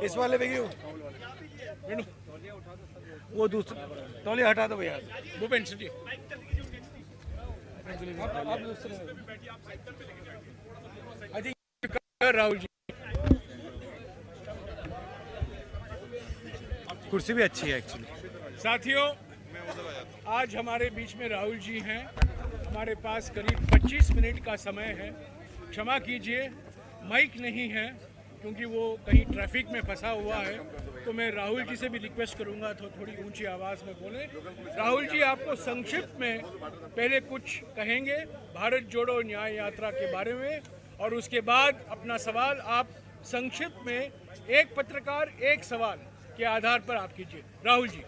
इस वाले पे क्यों? वो दूसरा तौलिया हटा दो भैया। वो पेंसिल जी आप दूसरे आई थिंक राहुल जी कुर्सी भी अच्छी है एक्चुअली। साथियों, आज हमारे बीच में राहुल जी हैं। हमारे पास करीब 25 मिनट का समय है। क्षमा कीजिए, माइक नहीं है क्योंकि वो कहीं ट्रैफिक में फंसा हुआ है, तो मैं राहुल जी से भी रिक्वेस्ट करूंगा तो थोड़ी ऊंची आवाज़ में बोलें। राहुल जी, आपको संक्षिप्त में पहले कुछ कहेंगे भारत जोड़ो न्याय यात्रा के बारे में, और उसके बाद अपना सवाल आप संक्षिप्त में एक पत्रकार एक सवाल के आधार पर आप कीजिए। राहुल जी।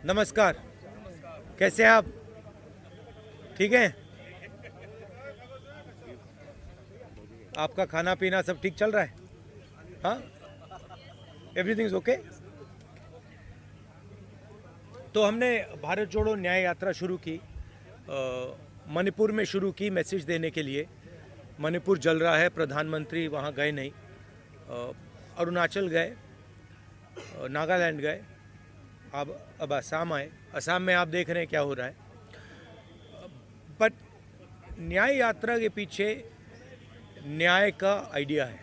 नमस्कार, कैसे हैं आप? ठीक है? आपका खाना पीना सब ठीक चल रहा है? हाँ, एवरीथिंग इज ओके। तो हमने भारत जोड़ो न्याय यात्रा शुरू की, मणिपुर में शुरू की मैसेज देने के लिए। मणिपुर जल रहा है, प्रधानमंत्री वहाँ गए नहीं। अरुणाचल गए, नागालैंड गए, अब असम आए। असम में आप देख रहे हैं क्या हो रहा है। बट न्याय यात्रा के पीछे न्याय का आइडिया है,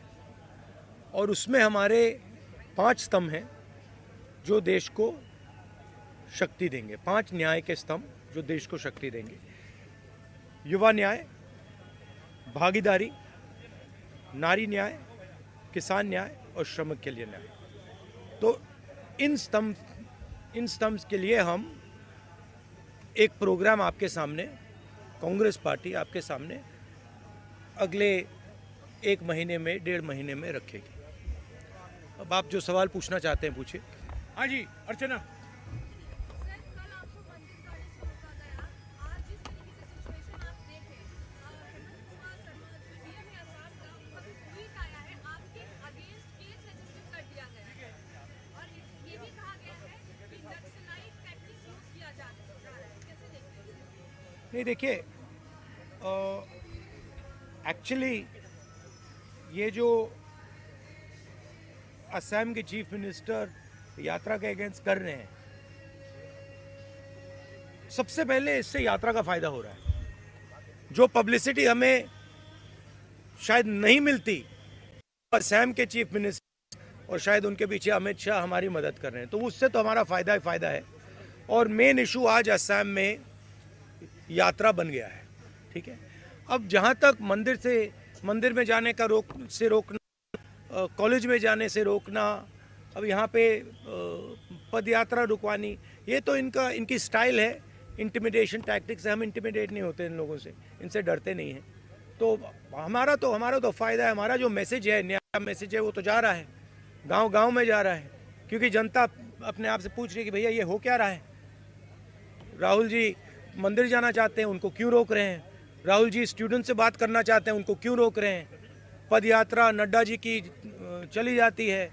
और उसमें हमारे 5 स्तंभ हैं जो देश को शक्ति देंगे। 5 न्याय के स्तंभ जो देश को शक्ति देंगे। युवा न्याय, भागीदारी, नारी न्याय, किसान न्याय और श्रमिक के लिए न्याय। तो इन स्तंभ के लिए हम एक प्रोग्राम आपके सामने, कांग्रेस पार्टी आपके सामने अगले 1 महीने में, 1.5 महीने में रखेगी। अब आप जो सवाल पूछना चाहते हैं पूछिए। हाँ जी, अर्चना। नहीं, देखिए, एक्चुअली ये जो असम के चीफ मिनिस्टर यात्रा के अगेंस्ट कर रहे हैं, सबसे पहले इससे यात्रा का फायदा हो रहा है। जो पब्लिसिटी हमें शायद नहीं मिलती, असम के चीफ मिनिस्टर और शायद उनके पीछे अमित शाह हमारी मदद कर रहे हैं, तो उससे तो हमारा फायदा ही फायदा है। और मेन इशू आज असम में यात्रा बन गया है। ठीक है, अब जहाँ तक मंदिर में जाने का रोकना, कॉलेज में जाने से रोकना, अब यहाँ पे पद यात्रा रुकवानी, ये तो इनकी स्टाइल है, इंटिमिडेशन टैक्टिक्स है। हम इंटिमिडेट नहीं होते इन लोगों से, इनसे डरते नहीं हैं। तो हमारा तो फ़ायदा है। हमारा जो मैसेज है, न्याय मैसेज है, वो तो जा रहा है, गांव में जा रहा है, क्योंकि जनता अपने आप से पूछ रही है कि भैया ये हो क्या रहा है। राहुल जी मंदिर जाना चाहते हैं, उनको क्यों रोक रहे हैं? राहुल जी स्टूडेंट से बात करना चाहते हैं, उनको क्यों रोक रहे हैं? पद यात्रा नड्डा जी की चली जाती है,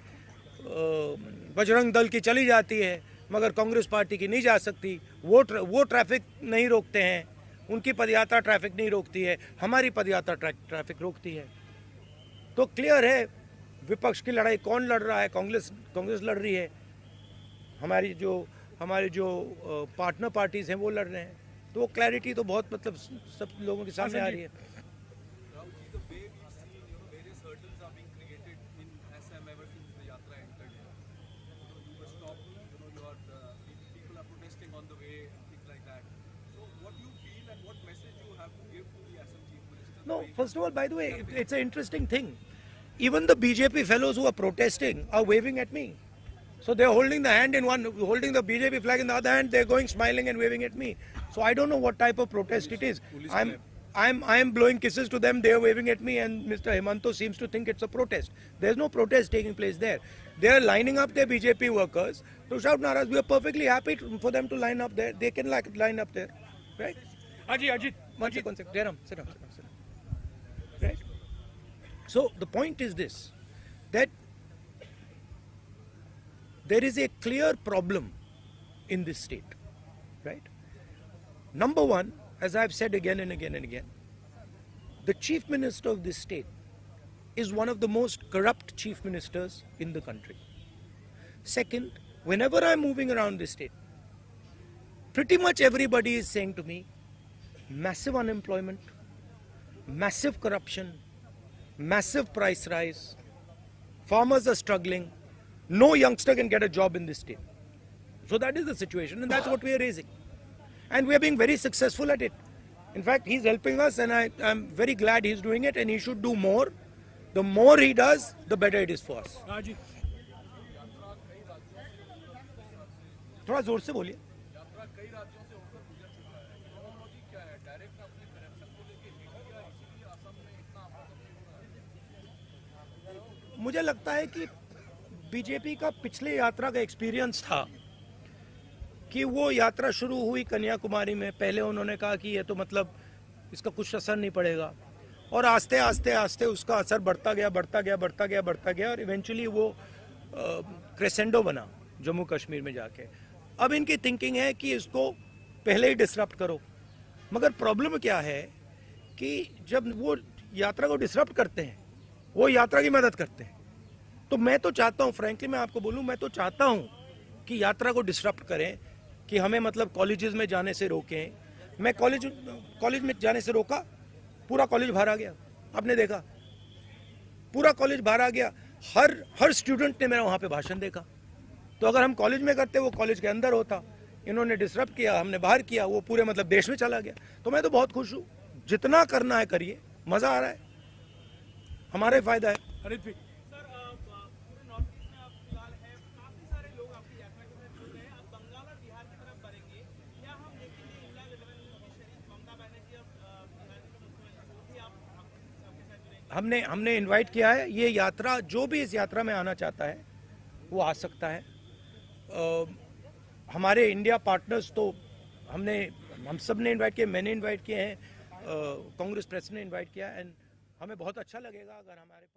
बजरंग दल की चली जाती है, मगर कांग्रेस पार्टी की नहीं जा सकती। वो ट्रैफिक नहीं रोकते हैं, उनकी पदयात्रा ट्रैफिक नहीं रोकती है, हमारी पदयात्रा ट्रैफिक रोकती है। तो क्लियर है विपक्ष की लड़ाई कौन लड़ रहा है। कांग्रेस लड़ रही है, हमारे जो पार्टनर पार्टीज हैं वो लड़ रहे हैं। तो वो क्लैरिटी तो बहुत, मतलब सब लोगों के सामने आ रही है। No, first of all, by the way, it's an interesting thing. Even the BJP fellows who are protesting are waving at me. So they're holding the BJP flag in the other hand, they're going smiling and waving at me. So I don't know what type of protest it is. I am blowing kisses to them, they're waving at me, and Mr. Himanto seems to think it's a protest. There's no protest taking place there. They're lining up their BJP workers to shout naras. We are perfectly happy for them to line up there. They can line up there, right? Ajit. One second. Sit down. Right? So the point is this, that there is a clear problem in this state, right? Number one, as I've said again and again and again, the chief minister of this state is one of the most corrupt chief ministers in the country. Second, whenever I'm moving around the state, pretty much everybody is saying to me, massive unemployment, massive corruption, massive price rise, farmers are struggling, no youngster can get a job in this state. So that is the situation, and that's what we are raising. And we are being very successful at it. In fact, he's helping us, and I'm very glad he's doing it, and he should do more. The more he does, the better it is for us. हाँ जी, थोड़ा जोर से बोलिए। मुझे लगता है कि BJP का पिछले यात्रा का एक्सपीरियंस था कि वो यात्रा शुरू हुई कन्याकुमारी में। पहले उन्होंने कहा कि ये तो मतलब इसका कुछ असर नहीं पड़ेगा, और आस्ते आस्ते आस्ते उसका असर बढ़ता गया और इवेंचुअली वो क्रेसेंडो बना जम्मू कश्मीर में जाके। अब इनकी थिंकिंग है कि इसको पहले ही डिसरप्ट करो, मगर प्रॉब्लम क्या है कि जब वो यात्रा को डिसरप्ट करते हैं, वो यात्रा की मदद करते हैं। तो मैं तो चाहता हूँ, फ्रैंकली मैं आपको बोलूँ, मैं तो चाहता हूँ कि यात्रा को डिसरप्ट करें, कि हमें मतलब कॉलेजेस में जाने से रोकें। मैं कॉलेज में जाने से रोका, पूरा कॉलेज भरा गया, आपने देखा, पूरा कॉलेज भरा गया। हर स्टूडेंट ने मेरा वहाँ पे भाषण देखा। तो अगर हम कॉलेज में करते, वो कॉलेज के अंदर होता। इन्होंने डिसरप्ट किया, हमने बाहर किया, वो पूरे मतलब देश में चला गया। तो मैं तो बहुत खुश हूँ, जितना करना है करिए, मजा आ रहा है, हमारा ही फायदा है। हरित भी हमने इनवाइट किया है। ये यात्रा, जो भी इस यात्रा में आना चाहता है वो आ सकता है। हमारे इंडिया पार्टनर्स तो हम सब ने इनवाइट किए, मैंने इनवाइट किए हैं, कांग्रेस प्रेसिडेंट ने इनवाइट किया, एंड हमें बहुत अच्छा लगेगा अगर हमारे